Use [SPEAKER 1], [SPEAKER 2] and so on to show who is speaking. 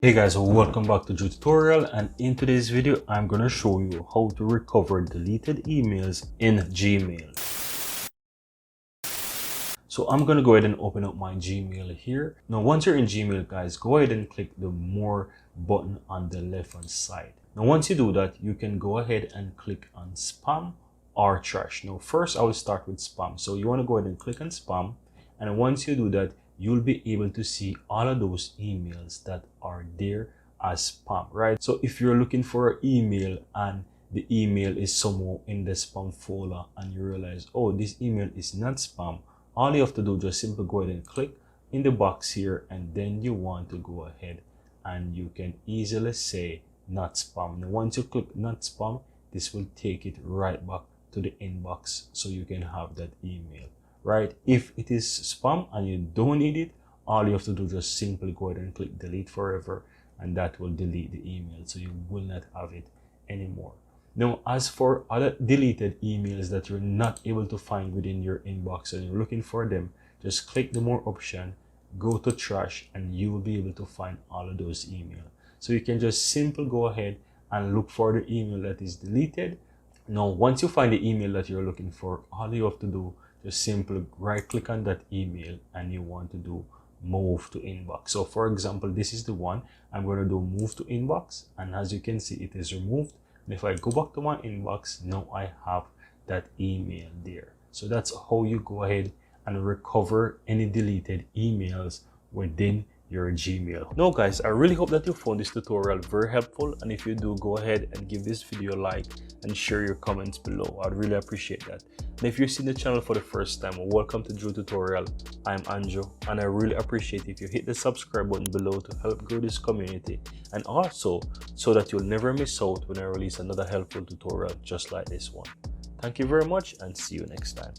[SPEAKER 1] Hey guys, welcome back to Drew Tutorial, and in today's video I'm going to show you how to recover deleted emails in Gmail. So I'm going to go ahead and open up my Gmail here. Now once you're in Gmail guys, go ahead and click the more button on the left hand side. Now once you do that, you can go ahead and click on spam or trash. Now first I will start with spam. So you want to go ahead and click on spam, and once you do that, you'll be able to see all of those emails that are there as spam, right? So if you're looking for an email and the email is somewhere in the spam folder and you realize, oh, this email is not spam, all you have to do is just simply go ahead and click in the box here, and then you want to go ahead and you can easily say not spam. Now once you click not spam, this will take it right back to the inbox so you can have that email, right? If it is spam and you don't need it, all you have to do is just simply go ahead and click delete forever, and that will delete the email, so you will not have it anymore. Now, as for other deleted emails that you're not able to find within your inbox and you're looking for them, just click the more option, go to trash, and you will be able to find all of those emails. So you can just simply go ahead and look for the email that is deleted. Now, once you find the email that you're looking for, all you have to do, just simply right click on that email and you want to do move to inbox. So for example, this is the one. I'm going to do move to inbox, and as you can see, it is removed. And if I go back to my inbox, now I have that email there. So that's how you go ahead and recover any deleted emails within your Gmail. Now guys, I really hope that you found this tutorial very helpful, and if you do, go ahead and give this video a like and share your comments below. I'd really appreciate that. And if you're seeing the channel for the first time, welcome to Drew Tutorial. I'm Anjo, and I really appreciate if you hit the subscribe button below to help grow this community, and also so that you'll never miss out when I release another helpful tutorial just like this one. Thank you very much, and see you next time.